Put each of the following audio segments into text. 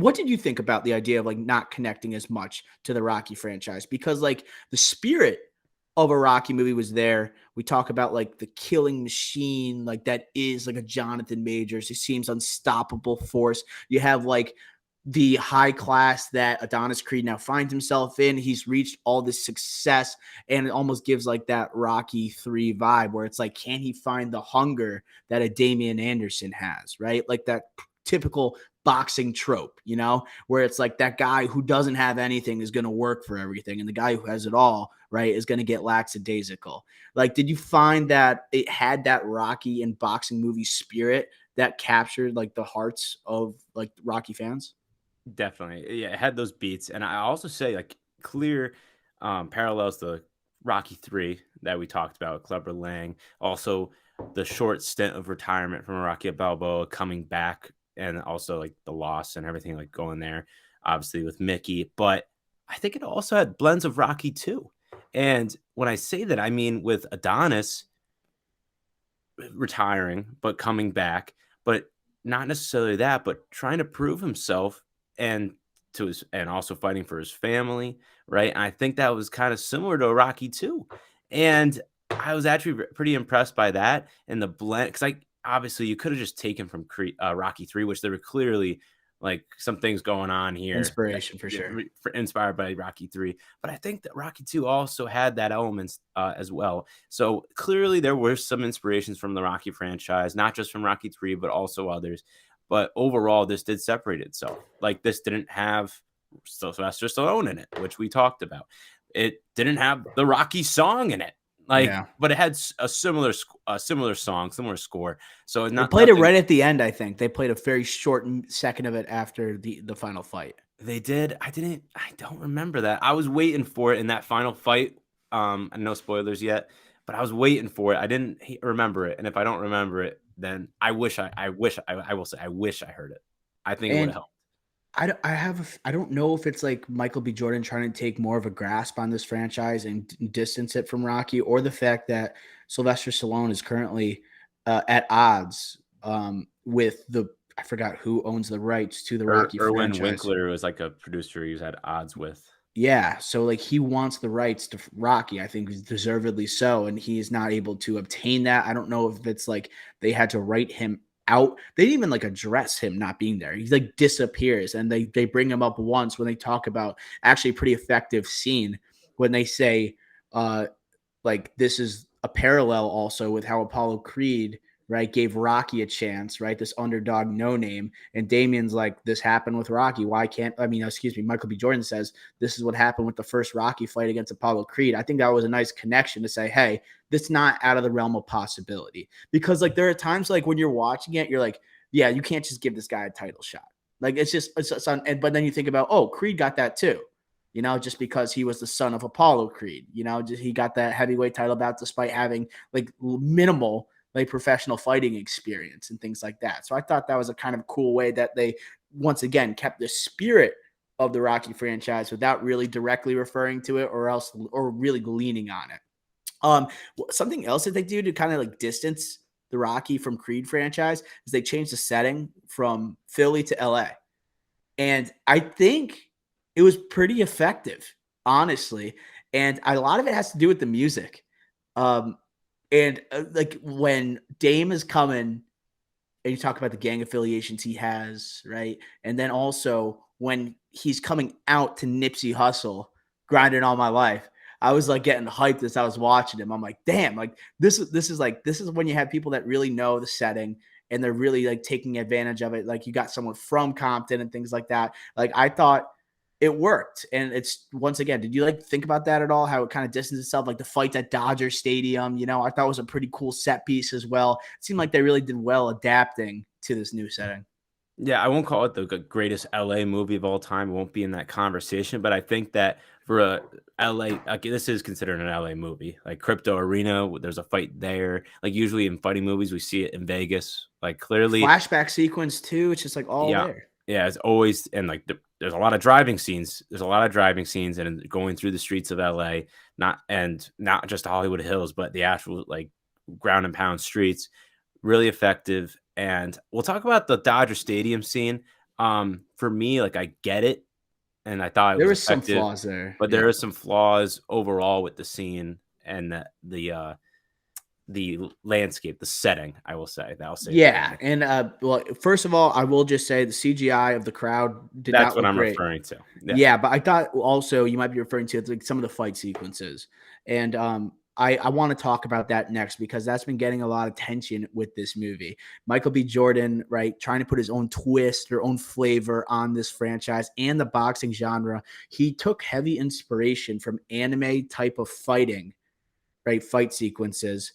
what did you think about the idea of like not connecting as much to the Rocky franchise? Because like the spirit of a Rocky movie was there. We talk about like the killing machine, like that is like a Jonathan Majors. He seems unstoppable force. You have like the high class that Adonis Creed now finds himself in. He's reached all this success, and it almost gives like that Rocky 3 vibe where it's like, can he find the hunger that a Damian Anderson has, right? Like that typical boxing trope, where it's like that guy who doesn't have anything is going to work for everything, and the guy who has it all, right, is going to get lackadaisical. Like, did you find that it had that Rocky and boxing movie spirit that captured like the hearts of like Rocky fans? Definitely. Yeah, it had those beats. And I also say like clear parallels to Rocky 3 that we talked about, Clubber Lang. Also the short stint of retirement from Rocky Balboa coming back, and also like the loss and everything like going there, obviously with Mickey. But I think it also had blends of Rocky 2. And when I say that, I mean with Adonis retiring but coming back, but not necessarily that, but trying to prove himself and and also fighting for his family, right? And I think that was kind of similar to Rocky too. And I was actually pretty impressed by that and the blend, because like obviously you could have just taken from Rocky 3, which there were clearly like some things going on here that Inspiration for sure. inspired by Rocky 3. But I think that Rocky 2 also had that elements as well. So clearly there were some inspirations from the Rocky franchise, not just from Rocky 3, but also others. But overall, this did separate itself. Like this didn't have Sylvester Stallone in it, which we talked about. It didn't have the Rocky song in it. Like, Yeah. but it had a similar song, similar score. So it's They not played it nothing. right at the end, I think. They played a very short second of it after the final fight. They did. I don't remember that. I was waiting for it in that final fight. No spoilers yet, but I was waiting for it. I didn't remember it. And if I don't remember it, then I wish I will say, I wish I heard it. I think it would have And helped. I don't know if it's like Michael B. Jordan trying to take more of a grasp on this franchise and distance it from Rocky, or the fact that Sylvester Stallone is currently at odds with I forgot who owns the rights to the Rocky Irwin franchise. Winkler was like a producer he was at odds with. Yeah, so like he wants the rights to Rocky, I think deservedly so, and he is not able to obtain that. I don't know if it's like they had to write him out. They didn't even like address him not being there. He like disappears, and they bring him up once when they talk about actually a pretty effective scene when they say like this is a parallel also with how Apollo Creed, right, gave Rocky a chance, right? This underdog no name. And Damien's like, this happened with Rocky. Why can't, I mean, excuse me, Michael B. Jordan says, this is what happened with the first Rocky fight against Apollo Creed. I think that was a nice connection to say, hey, that's not out of the realm of possibility. Because like there are times like when you're watching it, you're like, yeah, you can't just give this guy a title shot. Like it's on, but then you think about, oh, Creed got that too, just because he was the son of Apollo Creed, just he got that heavyweight title bout despite having like minimal like professional fighting experience and things like that. So I thought that was a kind of cool way that they once again kept the spirit of the Rocky franchise without really directly referring to it or really leaning on it. Um, Something else that they do to kind of like distance the Rocky from Creed franchise is they change the setting from Philly to LA. And I think it was pretty effective, honestly. And a lot of it has to do with the music. Um, and like when Dame is coming, and you talk about the gang affiliations he has, right? And then also when he's coming out to Nipsey Hussle, grinding all my life, I was like getting hyped as I was watching him. I'm like, damn, like this is when you have people that really know the setting and they're really like taking advantage of it. Like you got someone from Compton and things like that. Like I thought it worked. And it's once again, did you like think about that at all? How it kind of distanced itself, like the fight at Dodger Stadium, I thought was a pretty cool set piece as well. It seemed like they really did well adapting to this new setting. Yeah, I won't call it the greatest LA movie of all time. It won't be in that conversation, but I think that for a LA, like this is considered an LA movie. Like Crypto Arena, there's a fight there. Like usually in fighting movies, we see it in Vegas. Like clearly, Flashback sequence too. It's just like all yeah, there. yeah. It's always and like there's a lot of driving scenes. There's a lot of driving scenes and going through the streets of LA, not just Hollywood Hills, but the actual like ground and pound streets. Really effective. And we'll talk about the Dodger Stadium scene. For me, like, I get it, and I thought it There was was some effective, flaws there. but Yeah. there are some flaws overall with the scene and the landscape, the setting, I will say. I'll say it that Yeah, way. and, well, first of all, I will just say the CGI of the crowd did That's not what look I'm great. referring to. Yeah. Yeah, but I thought also you might be referring to, like, some of the fight sequences, and, I wanna talk about that next because that's been getting a lot of attention with this movie. Michael B. Jordan, right, trying to put his own twist or own flavor on this franchise and the boxing genre. He took heavy inspiration from anime type of fighting, right, fight sequences,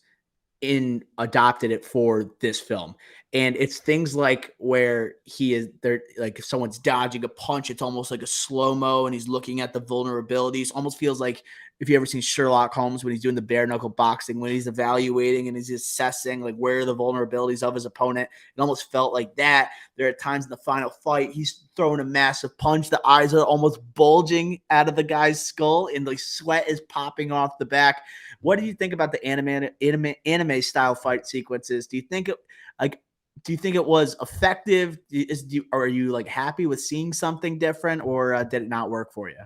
in adopted it for this film. And it's things like where he is there, like if someone's dodging a punch, it's almost like a slow-mo and he's looking at the vulnerabilities. Almost feels like if you ever seen Sherlock Holmes when he's doing the bare knuckle boxing, when he's evaluating and he's assessing like where are the vulnerabilities of his opponent. It almost felt like that. There are times in the final fight, he's throwing a massive punch. The eyes are almost bulging out of the guy's skull, and the sweat is popping off the back. What do you think about the anime style fight sequences? Do you think it like do you think it was effective? Are you like happy with seeing something different, or did it not work for you?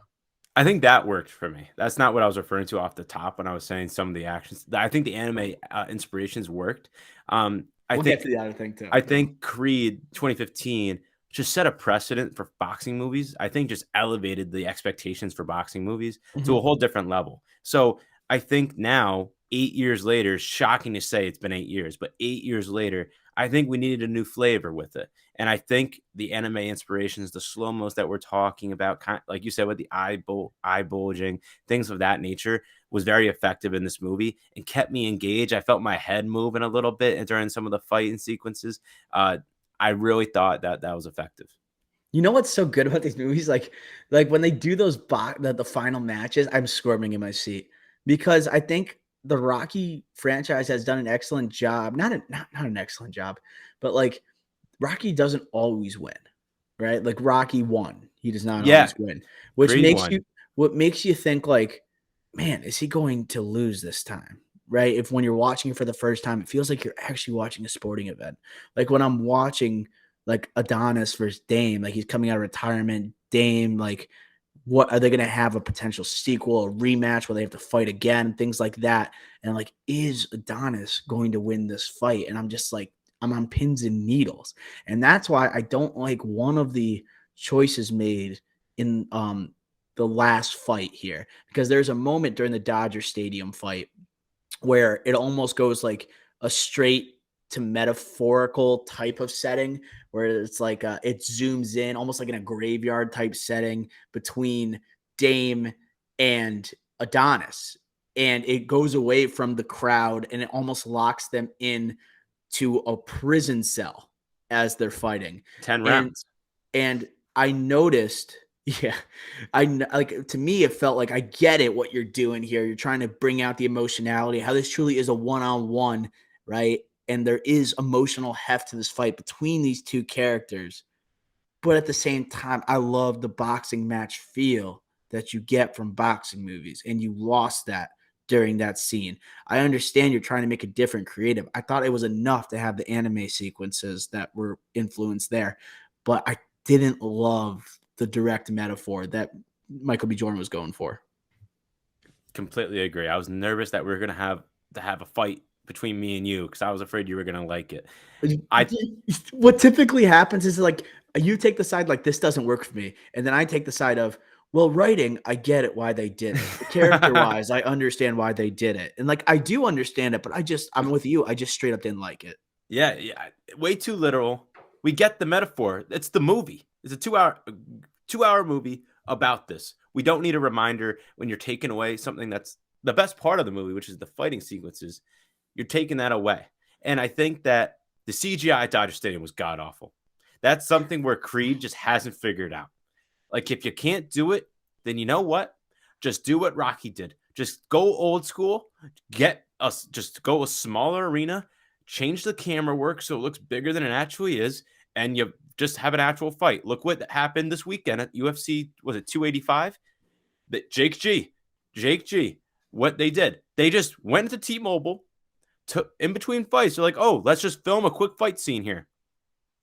I think that worked for me. That's not what I was referring to off the top when I was saying some of the actions. I think the anime inspirations worked. Um, I We'll get think to the other thing too. I think Creed 2015 just set a precedent for boxing movies. I think just elevated the expectations for boxing movies to a Mhm. whole different level. So I think now, 8 years later, shocking to say it's been 8 years, but 8 years later, I think we needed a new flavor with it. And I think the anime inspirations, the slow mos that we're talking about, kind like you said, with the eye bulging, things of that nature, was very effective in this movie and kept me engaged. I felt my head moving a little bit during some of the fighting sequences. Uh, I really thought that that was effective. You know what's so good about these movies? Like when they do those the final matches, I'm squirming in my seat because I think the Rocky franchise has done an excellent job. Not an excellent job, but like Rocky doesn't always win, right? Like Rocky won. He does not Yeah, always win, which Creed makes one. you what makes you think like, man, is he going to lose this time? Right? If when you're watching it for the first time, it feels like you're actually watching a sporting event. Like when I'm watching like Adonis versus Dame, like he's coming out of retirement, Dame, like what are they going to have a potential sequel, a rematch where they have to fight again, things like that. And like, is Adonis going to win this fight? And I'm just like, I'm on pins and needles. And that's why I don't like one of the choices made in the last fight here, because there's a moment during the Dodger Stadium fight where it almost goes like a straight to metaphorical type of setting where it's like it zooms in almost like in a graveyard type setting between Dame and Adonis, and it goes away from the crowd and it almost locks them in to a prison cell as they're fighting. 10 and rounds. and I noticed, yeah, like to me, it felt like I get it what you're doing here. You're trying to bring out the emotionality, how this truly is a one-on-one, right? And there is emotional heft to this fight between these two characters. But at the same time, I love the boxing match feel that you get from boxing movies, and you lost that during that scene. I understand you're trying to make a different creative. I thought it was enough to have the anime sequences that were influenced there, but I didn't love the direct metaphor that Michael B. Jordan was going for. Completely agree. I was nervous that we were gonna have to have a fight between me and you because I was afraid you were gonna like it. I What typically happens is like you take the side like this doesn't work for me, and then I take the side of, well, writing, I get it why they did it. Character wise, I understand why they did it, and like I do understand it, but I'm with you. I just straight up didn't like it. Yeah, yeah, way too literal. We get the metaphor. It's the movie. It's a 2-hour movie about this. We don't need a reminder when you're taking away something that's the best part of the movie, which is the fighting sequences. You're taking that away. And I think that the CGI at Dodger Stadium was god awful. That's something where Creed just hasn't figured out. Like, if you can't do it, then you know what? Just do what Rocky did. Just go old school. Get us. Just go a smaller arena. Change the camera work so it looks bigger than it actually is, and you just have an actual fight. Look what happened this weekend at UFC. Was it 285? That Jake G. What they did? They just went to T-Mobile. Took in between fights. They're like, oh, let's just film a quick fight scene here.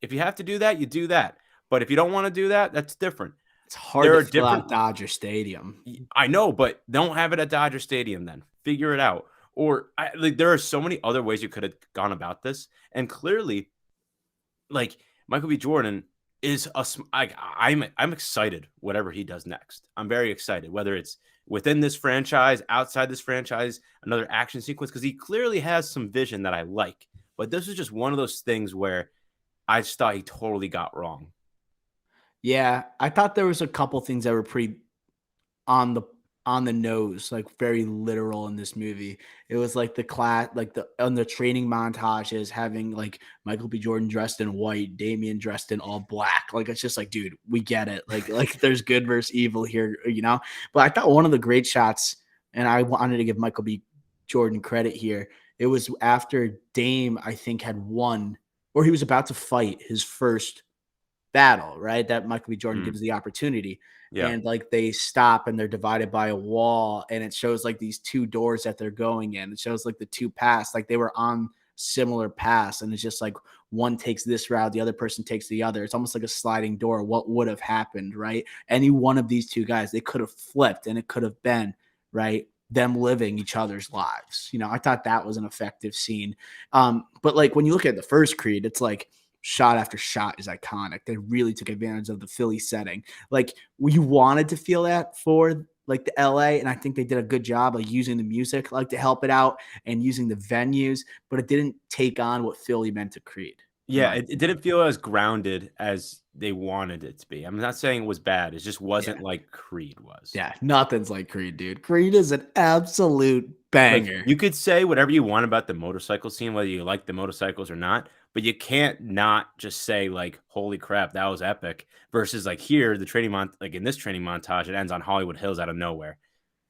If you have to do that, you do that. But if you don't want to do that, that's different. It's hard There to are fill different. out Dodger Stadium. I know, but don't have it at Dodger Stadium then. Figure it out. Or like there are so many other ways you could have gone about this. And clearly, like Michael B. Jordan is I'm excited whatever he does next. I'm very excited, whether it's within this franchise, outside this franchise, another action sequence, because he clearly has some vision that I like. But this is just one of those things where I just thought he totally got wrong. Yeah, I thought there was a couple things that were pretty on the on the nose, like very literal in this movie. It was like the class, like the on the training montages, having like Michael B. Jordan dressed in white, Damian dressed in all black. Like it's just like, dude, we get it. Like there's good versus evil here, you know. But I thought one of the great shots, and I wanted to give Michael B. Jordan credit here. It was after Dame, I think, had won, or he was about to fight his first battle, right? That Michael B. Jordan Mm, gives the opportunity. yeah. And like they stop and they're divided by a wall, and it shows like these two doors that they're going in. It shows like the two paths, like they were on similar paths, and it's just like one takes this route, the other person takes the other. It's almost like a sliding door. What would have happened, right? Any one of these two guys, they could have flipped, and it could have been right them living each other's lives. You know, I thought that was an effective scene. But like when you look at the first Creed, it's like shot after shot is iconic. They really took advantage of the Philly setting. Like we wanted to feel that for like the LA, and I think they did a good job of using the music like to help it out and using the venues, but it didn't take on what Philly meant to Creed, in Yeah, my it opinion. didn't feel as grounded as they wanted it to be. I'm not saying it was bad. It just Yeah. wasn't like Creed was. Yeah. Nothing's like Creed, dude. Creed is an absolute Like, banger. you could say whatever you want about the motorcycle scene, whether you like the motorcycles or not, but you can't not just say like, "Holy crap, that was epic." Versus like here, the like in this training montage, it ends on Hollywood Hills out of nowhere.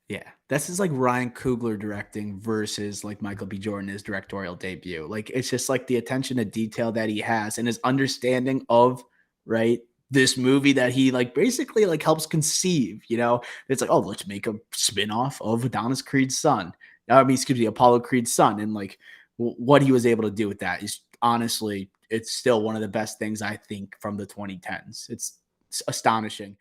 Yeah, this is like Ryan Coogler directing versus like Michael B. Jordan his directorial debut. Like it's just like the attention to detail that he has and his understanding of right this movie that he like basically like helps conceive. You know, it's like, oh, let's make a spin-off of Adonis Creed's son. I mean, excuse me, Apollo Creed's son, and like what he was able to do with that is honestly, it's still one of the best things I think from the 2010s. It's astonishing.